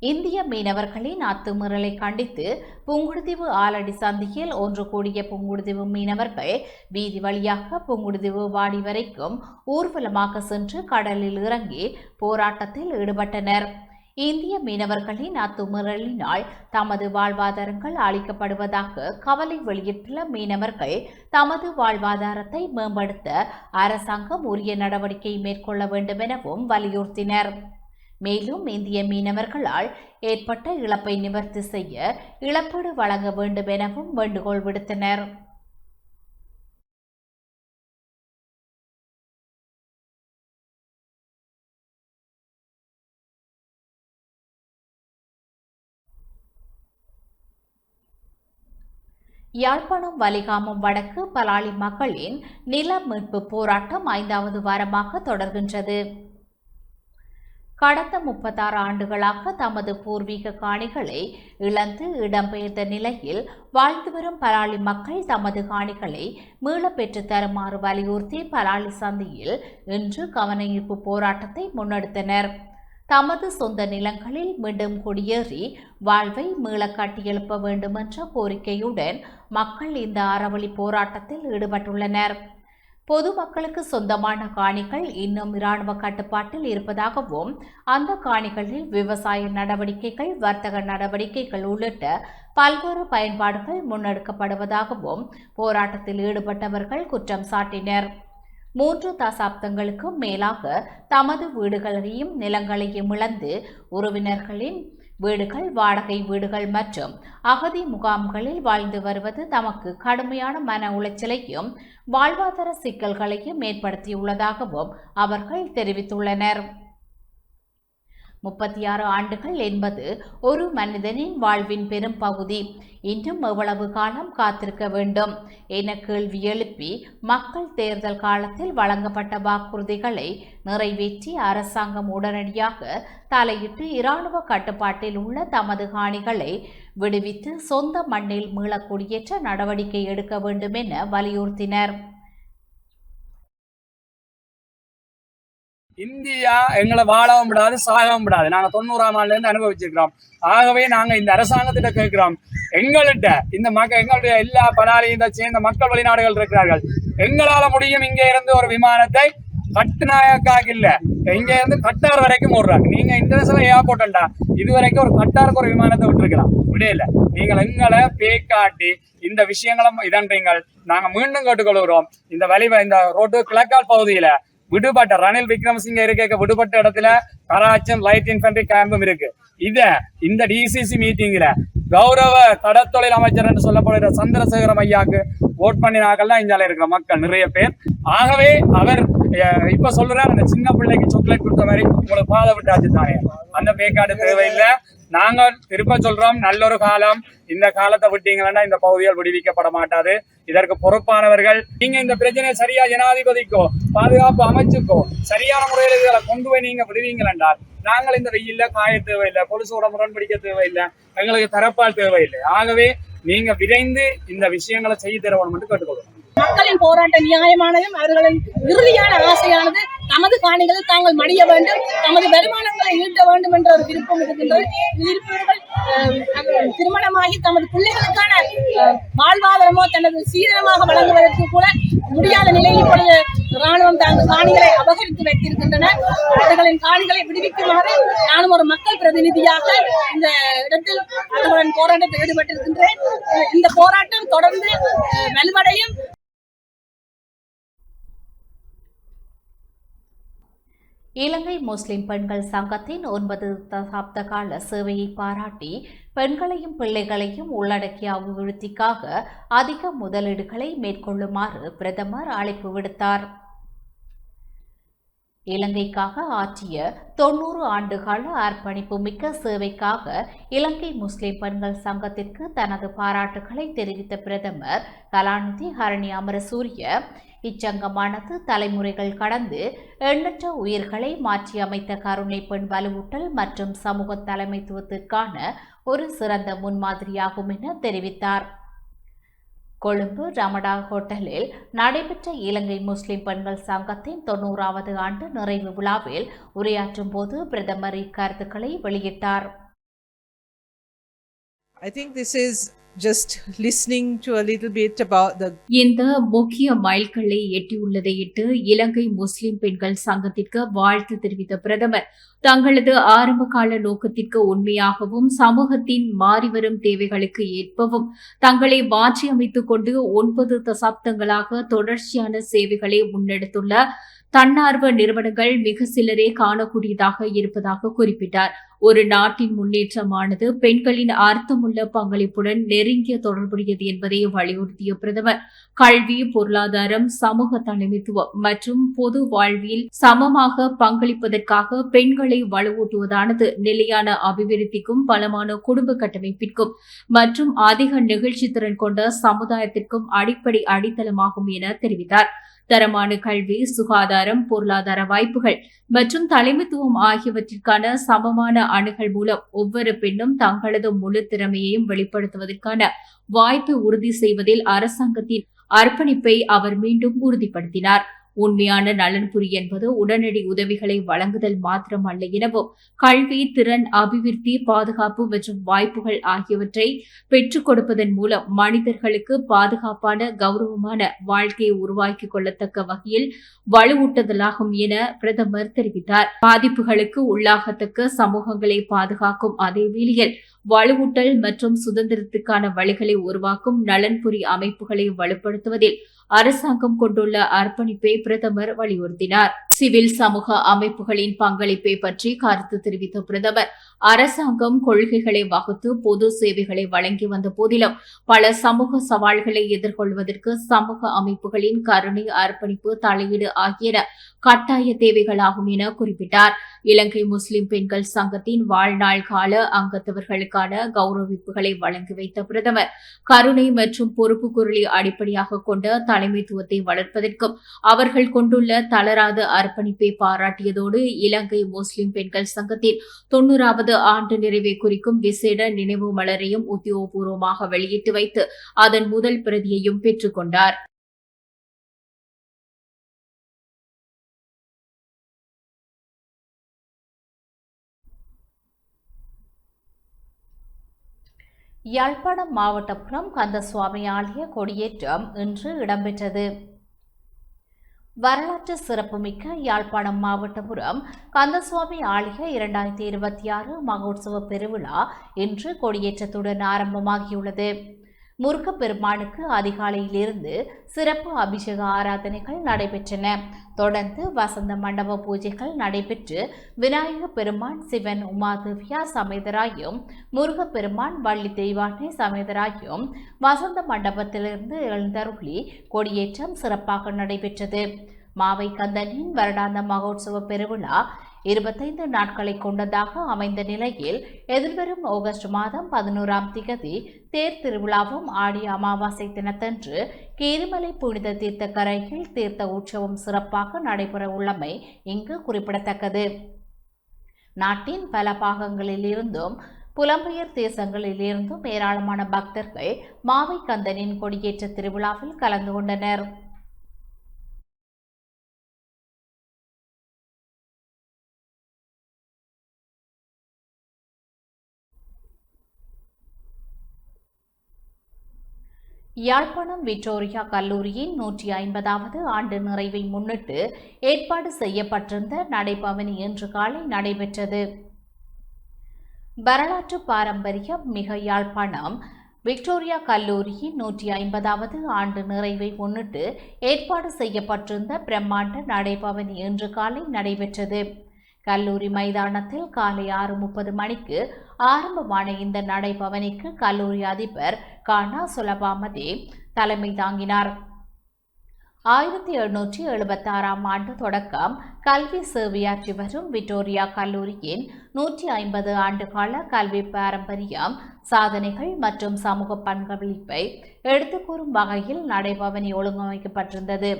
இந்திய மீனவர்களின் அத்துமீறலை கண்டித்து புங்குடுதீவு ஆலடி சந்தியில் ஒன்று கூடிய புங்குடுதீவு மீனவர்கள் வீதி வழியாக புங்குடுதீவு வாடி வரைக்கும் ஊர்வலமாக சென்று கடலில் இறங்கி போராட்டத்தில் ஈடுபட்டனர். இந்திய மீனவர்களின் அத்துமீறலினால் தமது வாழ்வாதாரங்கள் அளிக்கப்படுவதாக கவலை வெளியிட்டுள்ள மீனவர்கள் தமது வாழ்வாதாரத்தை மேம்படுத்த அரசாங்கம் உரிய நடவடிக்கை மேற்கொள்ள வேண்டும் எனவும் வலியுறுத்தினர். மேலும் இந்திய மீனவர்களால் ஏற்பட்ட இழப்பை நிவர்த்தி செய்ய இழப்பீடு வழங்க வேண்டும் எனவும் வேண்டுகோள் விடுத்தனர். யாழ்ப்பாணம் வலிகாமம் வடக்கு பலாலி மக்களின் நில மீட்பு போராட்டம் 5வது வாரமாக தொடர்கின்றது. கடந்த 36 ஆண்டுகளாக தமது பூர்வீக காணிகளை இழந்து இடம்பெயர்ந்த நிலையில் வாழ்ந்து வரும் பலாலி மக்கள் தமது காணிகளை மீள பெற்று தருமாறு வலியுறுத்தி பலாலி சந்தியில் இன்று கவனஈர்ப்பு போராட்டத்தை முன்னெடுத்தனர். தமது சொந்த நிலங்களில் மீண்டும் குடியேறி வாழ்வை மீள கட்டியெழுப்ப வேண்டும் என்ற கோரிக்கையுடன் மக்கள் இந்த அறவழி போராட்டத்தில் ஈடுபட்டுள்ளனர். பொதுமக்களுக்கு சொந்தமான காணிகள் இன்னும் இராணுவ கட்டுப்பாட்டில் இருப்பதாகவும் அந்த காணிகளில் விவசாய நடவடிக்கைகள், வர்த்தக நடவடிக்கைகள் உள்ளிட்ட பல்வேறு பயன்பாடுகள் முன்னெடுக்கப்படுவதாகவும் போராட்டத்தில் ஈடுபட்டவர்கள் குற்றம் சாட்டினர். 3 தசாப்தங்களுக்கும் மேலாக தமது வீடுகளையும் நிலங்களையும் இழந்து உறவினர்களின் வீடுகள், வாடகை வீடுகள் மற்றும் அகதி முகாம்களில் வாழ்ந்து வருவது தமக்கு கடுமையான மன உளைச்சலையும் வாழ்வாதார சிக்கல்களையும் ஏற்படுத்தியுள்ளதாகவும் அவர்கள் தெரிவித்துள்ளனர். 36 ஆண்டுகள் என்பது ஒரு மனிதனின் வாழ்வின் பெரும் பகுதி. இன்னும் எவ்வளவு காலம் காத்திருக்க வேண்டும் என கேள்வி எழுப்பி மக்கள் தேர்தல் காலத்தில் வழங்கப்பட்ட வாக்குறுதிகளை நிறைவேற்றி அரசாங்கம் உடனடியாக தலையிட்டு இராணுவ கட்டுப்பாட்டில் உள்ள தமது காணிகளை விடுவித்து சொந்த மண்ணில் மீள குடியேற்ற நடவடிக்கை எடுக்க வேண்டும் என வலியுறுத்தினர். இந்தியா எங்களை வாழவும் விடாது, சாகவும் விடாது. நாங்க 90ஆம் ஆண்டுல இருந்து அனுபவிச்சிருக்கிறோம். ஆகவே நாங்க இந்த அரசாங்கத்திட்ட கேட்கிறோம், எங்கள்கிட்ட இந்த எங்களுடைய எல்லா பலாலியும் சேர்ந்த மக்கள் வெளிநாடுகள் இருக்கிறார்கள். எங்களால முடியும் இங்க இருந்து ஒரு விமானத்தை கட்டுநாயக்காக இல்ல, இங்க இருந்து கட்டார் வரைக்கும் ஓடுறாங்க. நீங்க இன்டர்நேஷனல் ஏர்போர்ட்டா இது வரைக்கும் ஒரு கட்டாருக்கு ஒரு விமானத்தை விட்டுருக்கலாம், விடையில. நீங்கள் எங்களை பேக்காட்டி இந்த விஷயங்களும் இதன்றீங்கள். நாங்க மீண்டும் கேட்டுக்கொள்கிறோம், இந்த ரோட்டு கிழக்கால் பகுதியில விடுபட்ட ரணில் விக்ரமசிங்க இருக்க விடுபட்ட இடத்துல கராச்சன் லைட் இன்ஃபென்ட்ரி கேம்பும் இருக்கு. இந்த டிசிசி மீட்டிங்ல கௌரவ கடற்தொழில் அமைச்சர் என்று சொல்லப்படுகிற சந்திரசேகரம் ஐயாக்கு ஓட் பண்ணினாக்கள்லாம் இந்தியால இருக்கிற மக்கள் நிறைய பேர். ஆகவே அவர் இப்ப சொல்றாரு, அந்த சின்ன பிள்ளைக்கு சாக்லேட் கொடுத்த மாதிரி உங்களுக்கு பாதை விட்டாச்சு தானே, அந்த பேக்காடு தேவையில்லை. நாங்கள் திருப்ப சொல்றோம், நல்ல ஒரு காலம். இந்த காலத்தை விட்டீங்கன்னா இந்த பகுதிகள் விடுவிக்கப்பட மாட்டாது. இதற்கு பொறுப்பானவர்கள் நீங்க இந்த பிரச்சனையை சரியா ஜனாதிபதிக்கோ பாதுகாப்பு அமைச்சுக்கோ சரியான முறையில் இதுகளை கொண்டு போய் நீங்க விடுவீங்கள் என்றால் நாங்கள் இந்த வெயில்ல காய தேவையில்லை, பொலிசோட முரண்பிடிக்க தேவையில்லை, எங்களுக்கு தரப்பால் தேவையில்லை. ஆகவே நீங்க விரைந்து இந்த விஷயங்களை செய்து தரணும் என்று கேட்டுக்கொள்ளும். மக்களின் போராட்டம் நியாயமானதும் அவர்களின் இறுதியான ஆசையானது தமது காணிகளை தாங்கள் மடிய வேண்டும், தமது வருமானங்களை ஈட்ட வேண்டும் என்ற ஒரு விருப்பம் இருக்கின்றது. இருப்பவர்கள் திருமணமாகி தமது பிள்ளைகளுக்கான வாழ்வாதாரமோ தனது சீதனமாக வழங்குவதற்கு கூட முடியாத நிலையில் இப்பொழுது இராணுவம் தங்கள் காணிகளை அபகரித்து வைத்திருக்கின்றனர். அவர்களின் காணிகளை விடுவிக்குமாறு நானும் ஒரு மக்கள் பிரதிநிதியாக இந்த இடத்தில் அவர்களுடன் போராட்டத்தில் ஈடுபட்டிருக்கின்றேன். இந்த போராட்டம் தொடர்ந்து வலுவடையும். இலங்கை முஸ்லிம் பெண்கள் சங்கத்தின் 9 தசாப்த கால சேவையை பாராட்டி பெண்களையும் பிள்ளைகளையும் உள்ளடக்கிய அபிவிருத்திக்காக அதிக முதலீடுகளை மேற்கொள்ளுமாறு பிரதமர் அழைப்பு விடுத்தார். இலங்கைக்காக ஆற்றிய 90 ஆண்டுகால அர்ப்பணிப்பு மிக்க சேவைக்காக இலங்கை முஸ்லிம் பெண்கள் சங்கத்திற்கு தனது பாராட்டுகளை தெரிவித்த பிரதமர் கலாநிதி ஹரணி அமரசூரிய இச்சங்கமானது தலைமுறைகள் கடந்து எண்ணற்ற உயிர்களை மாற்றியமைத்த கருணை பெண் வலுவூட்டல் மற்றும் சமூக தலைமைத்துவத்திற்கான ஒரு சிறந்த முன்மாதிரியாகும் என தெரிவித்தார். கொழும்பு ரமடா ஹோட்டலில் நடைபெற்ற இலங்கை முஸ்லிம் பெண்கள் சங்கத்தின் 90வது ஆண்டு நிறைவு விழாவில் உரையாற்றும் போது பிரதமர் இக்கருத்துக்களை வெளியிட்டார். I think this is just listening to a little bit about the இந்த முக்கிய மைல்கல்லை எட்டியுள்ளதையிட்டு இலங்கை முஸ்லிம் பெண்கள் சங்கத்திற்கு வாழ்த்து தெரிவித்த பிரதமர் தங்களது ஆரம்பகால நோக்கத்திற்கு உண்மையாகவும் சமூகத்தின் மாறிவரும் தேவைகளுக்கு ஏற்பவும் தங்களை மாற்றியமைத்துக் கொண்டு 9 தசாப்தங்களாக தொடர்ச்சியான சேவைகளை முன்னெடுத்துள்ள தன்னார்வ நிறுவனங்கள் மிக சிலரே காணக்கூடியதாக இருப்பதாக குறிப்பிட்டார். ஒரு நாட்டின் முன்னேற்றமானது பெண்களின் அர்த்தமுள்ள பங்களிப்புடன் நெருங்கிய தொடர்புடையது என்பதை வலியுறுத்திய பிரதமர் கல்வி, பொருளாதாரம், சமூக தலைமைத்துவம் மற்றும் பொது வாழ்வில் சமமாக பங்களிப்பதற்காக பெண்களை வலுவூட்டுவதானது நிலையான அபிவிருத்திக்கும் பலமான குடும்ப கட்டமைப்பிற்கும் மற்றும் அதிக நெகிழ்ச்சி திறன் கொண்ட சமுதாயத்திற்கும் அடிப்படை அடித்தளமாகும் என தெரிவித்தார். தரமான கல்வி, சுகாதாரம், பொருளாதார வாய்ப்புகள் மற்றும் தலைமைத்துவம் ஆகியவற்றிற்கான சமமான அணுகல் மூலம் ஒவ்வொரு பெண்ணும் தங்களது முழு திறமையையும் வெளிப்படுத்துவதற்கான வாய்ப்பை உறுதி செய்வதில் அரசாங்கத்தின் அர்ப்பணிப்பை அவர் மீண்டும் உறுதிப்படுத்தினார். உண்மையான நலன்புரி என்பது உடனடி உதவிகளை வழங்குதல் மாத்திரமல்ல எனவும் கல்வி, திறன், அபிவிருத்தி, பாதுகாப்பு மற்றும் வாய்ப்புகள் ஆகியவற்றை பெற்றுக் கொடுப்பதன் மூலம் மனிதர்களுக்கு பாதுகாப்பான, கௌரவமான வாழ்க்கையை உருவாக்கிக் கொள்ளத்தக்க வகையில் வலுவூட்டுதலாகும் என பிரதமர் தெரிவித்தார். பாதிப்புகளுக்கு உள்ளாகத்தக்க சமூகங்களை பாதுகாக்கும் அதே வேளையில் வலுவூட்டல் மற்றும் சுதந்திரத்துக்கான வழிகளை உருவாக்கும் நலன்புரி அமைப்புகளை வலுப்படுத்துவதில் அரசாங்கம் கொண்டுள்ள அர்ப்பணிப்பை பிரதமர் வலியுறுத்தினார். சிவில் சமூக அமைப்புகளின் பங்களிப்பை பற்றி கருத்து தெரிவித்த பிரதமர் அரசாங்கம் கொள்கைகளை வகுத்து பொது சேவைகளை வழங்கி வந்த போதிலும் பல சமூக சவால்களை எதிர்கொள்வதற்கு சமூக அமைப்புகளின் கருணை, அர்ப்பணிப்பு, தலையீடு ஆகியன கட்டாய தேவைகளாகும் என குறிப்பிட்டார். இலங்கை முஸ்லிம் பெண்கள் சங்கத்தின் வாழ்நாள் கால அங்கத்தவர்களுக்கான கௌரவிப்புகளை வழங்கி வைத்த பிரதமர் கருணை மற்றும் பொறுப்பு குரலை அடிப்படையாக கொண்ட தலைமைத்துவத்தை வளர்ப்பதற்கும் அவர்கள் கொண்டுள்ள தளராத அர்ப்பணிப்பை பாராட்டியதோடு இலங்கை முஸ்லிம் பெண்கள் சங்கத்தின் 90வது ஆண்டு நிறைவை குறிக்கும் விசேட நினைவு மலரையும் உத்தியோகபூர்வமாக வெளியிட்டு வைத்து அதன் முதல் பிரதியையும் பெற்றுக் கொண்டார். யாழ்ப்பாணம் மாவட்டபுரம் கந்தசுவாமி ஆலய கொடியேற்றம் இன்று இடம்பெற்றது. வரலாற்று சிறப்புமிக்க யாழ்ப்பாணம் மாவட்டபுரம் கந்தசுவாமி ஆலய 2026 மகோற்சவ பெருவிழா இன்று கொடியேற்றத்துடன் ஆரம்பமாகியுள்ளது. முருகப்பெருமானுக்கு அதிகாலையிலிருந்து சிறப்பு அபிஷேக ஆராதனைகள் நடைபெற்றன. தொடர்ந்து வசந்த மண்டப பூஜைகள் நடைபெற்று விநாயக பெருமான், சிவன், உமாதேவியா சமேதராயும் முருகப்பெருமான், வள்ளி தெய்வானை சமேதராயும் வசந்த மண்டபத்திலிருந்து எழுந்தருளி கொடியேற்றம் சிறப்பாக நடைபெற்றது. மாவை கந்தனின் வருடாந்த மகோற்சவ பெருவிழா 25 நாட்களை கொண்டதாக அமைந்த நிலையில் எதிர்வரும் ஆகஸ்ட் மாதம் 11ஆம் திகதி தேர் திருவிழாவும் ஆடி அமாவாசை தினத்தன்று கீரிமலை புனித தீர்த்த கரையில் தீர்த்த உற்சவம் சிறப்பாக நடைபெற உள்ளமை இங்கு குறிப்பிடத்தக்கது. நாட்டின் பல பாகங்களில் இருந்தும் புலம்பெயர் தேசங்களிலிருந்தும் ஏராளமான பக்தர்கள் மாவை கந்தனின் கொடியேற்ற திருவிழாவில் கலந்து கொண்டனர். யாழ்ப்பாணம் விக்டோரியா கல்லூரியின் 150வது ஆண்டு நிறைவை முன்னிட்டு ஏற்பாடு செய்யப்பட்டிருந்த நடைபவனி இன்று காலை நடைபெற்றது. வரலாற்று பாரம்பரியம் மிக யாழ்ப்பாணம் விக்டோரியா கல்லூரியின் 150வது ஆண்டு நிறைவை முன்னிட்டு ஏற்பாடு செய்யப்பட்டிருந்த பிரம்மாண்ட நடைபவனி இன்று காலை நடைபெற்றது. கல்லூரி மைதானத்தில் காலை 6:30 மணிக்கு ஆரம்பமான இந்த நடைபவனிக்கு கல்லூரி அதிபர் கானா சுலபாமதே தலைமை தாங்கினார். 1776ஆம் ஆண்டு தொடக்கம் கல்வி சேவையாற்றி வரும் விக்டோரியா கல்லூரியின் 150 ஆண்டுகால கல்வி பாரம்பரியம், சாதனைகள் மற்றும் சமூக பங்களிப்பை எடுத்துக்கூறும் வகையில் நடைபவனி ஒழுங்கமைக்கப்பட்டிருந்தது.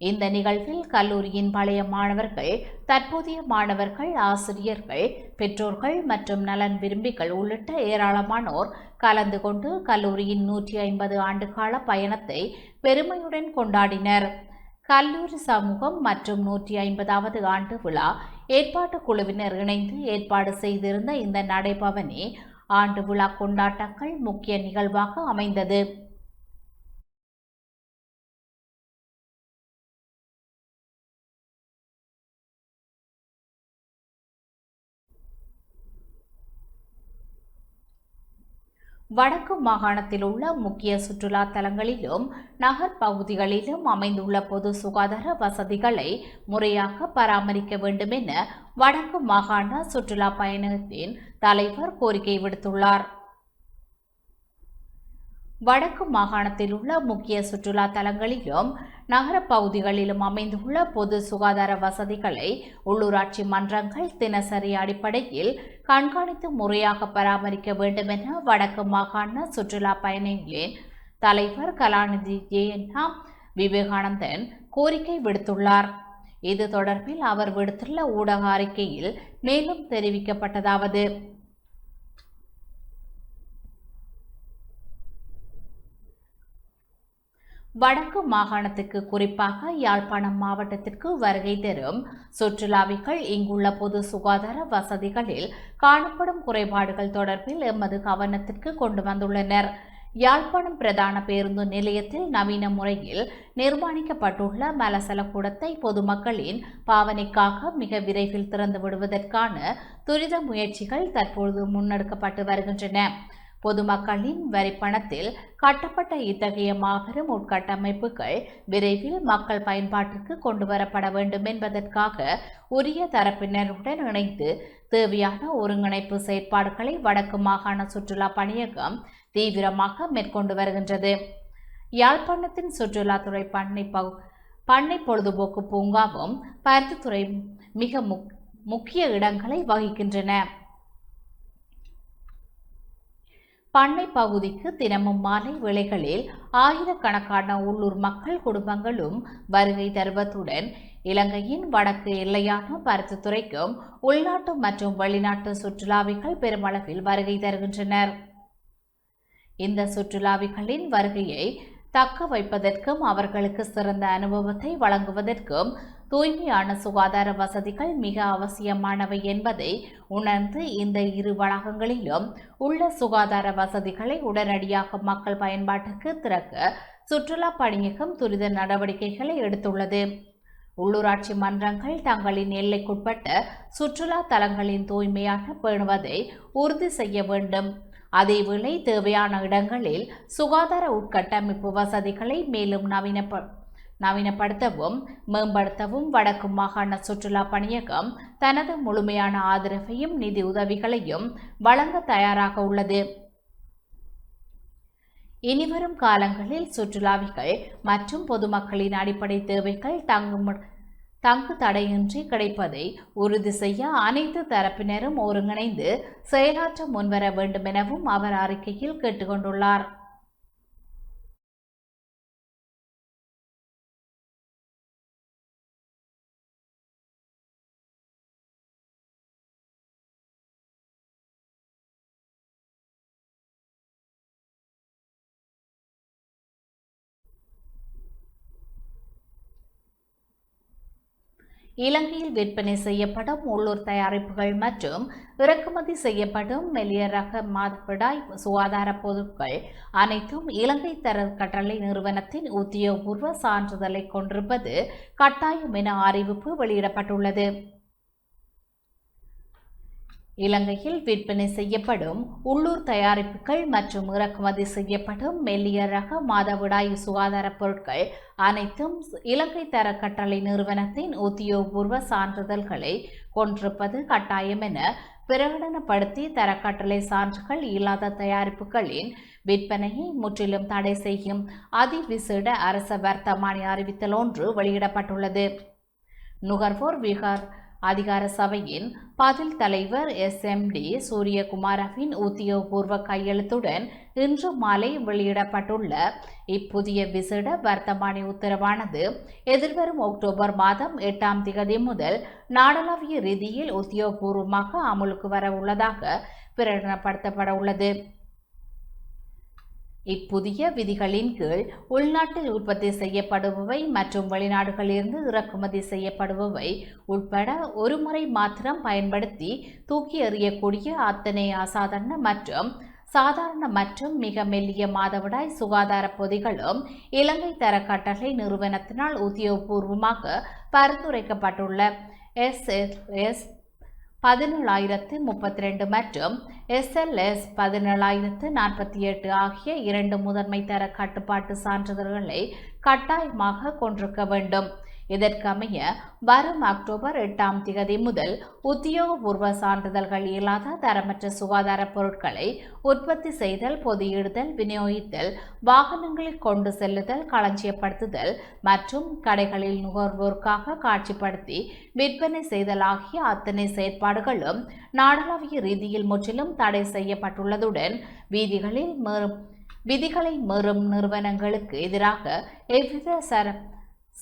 இந்த நிகழ்வில் கல்லூரியின் பழைய மாணவர்கள், தற்போதைய மாணவர்கள், ஆசிரியர்கள், பெற்றோர்கள் மற்றும் நலன் விரும்பிகள் உள்ளிட்ட ஏராளமானோர் கலந்து கொண்டு கல்லூரியின் 150 ஆண்டுகால பயணத்தை பெருமையுடன் கொண்டாடினர். கல்லூரி சமூகம் மற்றும் 150வது ஆண்டு விழா ஏற்பாட்டு குழுவினர் இணைந்து ஏற்பாடு செய்திருந்த இந்த நடைபவனி ஆண்டு விழா கொண்டாட்டங்கள் முக்கிய நிகழ்வாக அமைந்தது. வடக்கு மாகாணத்தில் உள்ள முக்கிய சுற்றுலா தலங்களிலும் நகர் பகுதிகளிலும் அமைந்துள்ள பொது சுகாதார வசதிகளை முறையாக பராமரிக்க வேண்டும் என வடக்கு மாகாண சுற்றுலா பயணத்தின் தலைவர் கோரிக்கை விடுத்துள்ளார். வடக்கு மாகாணத்தில் உள்ள முக்கிய சுற்றுலா தலங்களிலும் நகர பகுதிகளிலும் அமைந்துள்ள பொது சுகாதார வசதிகளை உள்ளூராட்சி மன்றங்கள் தினசரி அடிப்படையில் கண்காணித்து முறையாக பராமரிக்க வேண்டும் என வடக்கு மாகாண சுற்றுலா பயணிகளின் தலைவர் கலாநிதி ஜெயண்ணா விவேகானந்தன் கோரிக்கை விடுத்துள்ளார். இது தொடர்பில் அவர் விடுத்துள்ள ஊடக அறிக்கையில் மேலும் தெரிவிக்கப்பட்டதாவது: வடக்கு மாகாணத்துக்கு, குறிப்பாக யாழ்ப்பாணம் மாவட்டத்திற்கு வருகை தரும் சுற்றுலாவிகள் இங்குள்ள பொது சுகாதார வசதிகளில் காணப்படும் குறைபாடுகள் தொடர்பில் எமது கவனத்திற்கு கொண்டு வந்துள்ளனர். யாழ்ப்பாணம் பிரதான பேருந்து நிலையத்தில் நவீன முறையில் நிர்மாணிக்கப்பட்டுள்ள மலசல கூடத்தை பொதுமக்களின் பாவனைக்காக மிக விரைவில் திறந்து விடுவதற்கான துரித முயற்சிகள் தற்போது முன்னெடுக்கப்பட்டு வருகின்றன. பொதுமக்களின் வரிப்பணத்தில் கட்டப்பட்ட இத்தகைய மாபெரும் உட்கட்டமைப்புகள் விரைவில் மக்கள் பயன்பாட்டிற்கு கொண்டுவரப்பட வேண்டும் என்பதற்காக உரிய தரப்பினருடன் இணைந்து தேவையான ஒருங்கிணைப்பு செயற்பாடுகளை வடக்கு மாகாண சுற்றுலா பணியகம் தீவிரமாக மேற்கொண்டு வருகின்றது. யாழ்ப்பாணத்தின் சுற்றுலாத்துறை பண்ணை பொழுதுபோக்கு பூங்காவும் பருத்தித்துறை மிக முக்கிய இடங்களை வகிக்கின்றன. பண்ணை பகுதிக்கு தினமும் மாலை வேளைகளில் ஆயிரக்கணக்கான உள்ளூர் மக்கள் குடும்பங்களும் வருகை தருவதுடன் இலங்கையின் வடக்கு எல்லையான பருத்தித்துறைக்கும் உள்நாட்டு மற்றும் வெளிநாட்டு சுற்றுலாவிகள் பெருமளவில் வருகை தருகின்றனர். இந்த சுற்றுலாவிகளின் வருகையை தக்க வைப்பதற்கும் அவர்களுக்கு சிறந்த அனுபவத்தை வழங்குவதற்கும் தூய்மையான சுகாதார வசதிகள் மிக அவசியமானவை என்பதை உணர்ந்து இந்த இரு வளாகங்களிலும் உள்ள சுகாதார வசதிகளை உடனடியாக மக்கள் பயன்பாட்டுக்கு திறக்க சுற்றுலா பணியகம் துரித நடவடிக்கைகளை எடுத்துள்ளது. உள்ளூராட்சி மன்றங்கள் தங்களின் எல்லைக்குட்பட்ட சுற்றுலா தலங்களின் தூய்மையாக பேணுவதை உறுதி செய்ய வேண்டும். அதேவேளை தேவையான இடங்களில் சுகாதார உட்கட்டமைப்பு வசதிகளை மேலும் நவீனப்படுத்தவும் மேம்படுத்தவும் வடக்கு மாகாண சுற்றுலா பணியகம் தனது முழுமையான ஆதரவையும் நிதி உதவிகளையும் வழங்க தயாராக உள்ளது. இனிவரும் காலங்களில் சுற்றுலாவிகள் மற்றும் பொதுமக்களின் அடிப்படை தேவைகள் தங்கு தடையின்றி கிடைப்பதை உறுதி செய்ய அனைத்து தரப்பினரும் ஒருங்கிணைந்து செயலாற்ற முன்வர வேண்டும் எனவும் அவர் அறிக்கையில் கேட்டுக்கொண்டுள்ளார். இலங்கையில் விற்பனை செய்யப்படும் உள்ளூர் தயாரிப்புகள் மற்றும் இறக்குமதி செய்யப்படும் மெல்லிய ரக மாதவிடாய் சுகாதார பொருட்கள் அனைத்தும் இலங்கை தர கட்டளை நிறுவனத்தின் உத்தியோகபூர்வ சான்றிதழை கொண்டிருப்பது கட்டாயம் என அறிவிப்பு வெளியிடப்பட்டுள்ளது. இலங்கையில் விற்பனை செய்யப்படும் உள்ளூர் தயாரிப்புகள் மற்றும் இறக்குமதி செய்யப்படும் மெல்லிய ரக மாதவிடாய் சுகாதார பொருட்கள் அனைத்தும் இலங்கை தர கட்டளை நிறுவனத்தின் உத்தியோகபூர்வ சான்றிதழ்களை கொண்டிருப்பது கட்டாயம் என பிரகடனப்படுத்தி தரக்கட்டளை சான்றுகள் இல்லாத தயாரிப்புகளின் விற்பனையை முற்றிலும் தடை செய்யும் அதிவிசேட அரச வர்த்தமானி அறிவித்தல் ஒன்று வெளியிடப்பட்டுள்ளது. நுகர்வோர் விகார் அதிகார சபையின் பதில் தலைவர் SMD சூரியகுமாரவின் உத்தியோகபூர்வ கையெழுத்துடன் இன்று மாலை வெளியிடப்பட்டுள்ள இப்புதிய விசேட வர்த்தமானி உத்தரவானது எதிர்வரும் அக்டோபர் மாதம் 8ஆம் தேதி முதல் நாடளாவிய ரீதியில் உத்தியோகபூர்வமாக அமலுக்கு வர உள்ளதாக பிரகடனப்படுத்தப்பட உள்ளது. இப்புதிய விதிகளின் கீழ் உள்நாட்டில் உற்பத்தி செய்யப்படுபவை மற்றும் வெளிநாடுகளிலிருந்து இறக்குமதி செய்யப்படுபவை உட்பட ஒரு முறை மாத்திரம் பயன்படுத்தி தூக்கி எறியக்கூடிய அத்தனை அசாதாரண மற்றும் சாதாரண மற்றும் மிக மெல்லிய மாதவிடாய் சுகாதார பொதிகளும் இலங்கை தர கட்டளை நிறுவனத்தினால் உத்தியோகபூர்வமாக பரிந்துரைக்கப்பட்டுள்ள SLS 17032 மற்றும் SLS 17048 ஆகிய 2 முதன்மை தர கட்டுப்பாட்டு சான்றிதழ்களை கட்டாயமாக கொண்டிருக்க வேண்டும். இதற்கமைய வரும் அக்டோபர் 8ஆம் தேதி முதல் உத்தியோகபூர்வ சான்றிதழ்கள் இல்லாத தரமற்ற சுகாதார பொருட்களை உற்பத்தி செய்தல், பொதியிடுதல், விநியோகித்தல், வாகனங்களில் கொண்டு செல்லுதல், களஞ்சியப்படுத்துதல் மற்றும் கடைகளில் நுகர்வோருக்காக காட்சிப்படுத்தி விற்பனை செய்தல் ஆகிய அத்தனை செயற்பாடுகளும் நாடளாவிய ரீதியில் முற்றிலும் தடை செய்யப்பட்டுள்ளதுடன் விதிகளை மீறும் நிறுவனங்களுக்கு எதிராக எவ்வித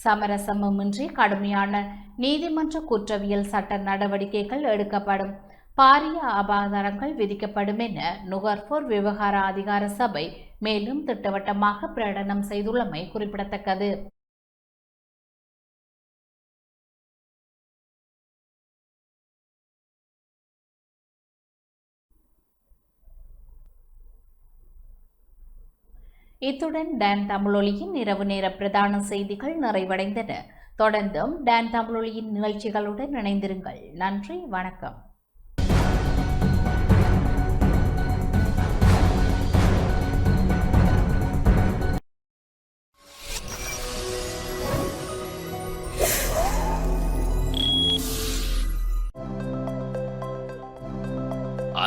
சமரசமுமின்றி கடுமையான நீதிமன்ற குற்றவியல் சட்ட நடவடிக்கைகள் எடுக்கப்படும், பாரிய அபராதங்கள் விதிக்கப்படும் என நுகர்வோர் விவகார அதிகார சபை மேலும் திட்டவட்டமாக பிரகடனம் செய்துள்ளமை குறிப்பிடத்தக்கது. இத்துடன் டான் தமிழொலியின் இரவு நேர பிரதான செய்திகள் நிறைவடைந்தன. தொடர்ந்தும் டான் தமிழொலியின் நிகழ்ச்சிகளுடன் இணைந்திருங்கள். நன்றி, வணக்கம்.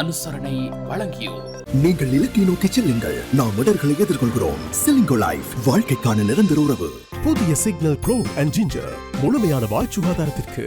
அனுசரணை வழங்கியோர். நீங்கள் இலக்கை நோக்கி செல்லுங்கள், நாம் இடர்களை எதிர்கொள்கிறோம். செலிங்கோ லைஃப், வாழ்க்கைக்கான நிரந்தர உறவு. புதிய சிக்னல் ப்ரோ அண்ட் ஜிஞ்சர் முழுமையான வாய் சுகாதாரத்திற்கு.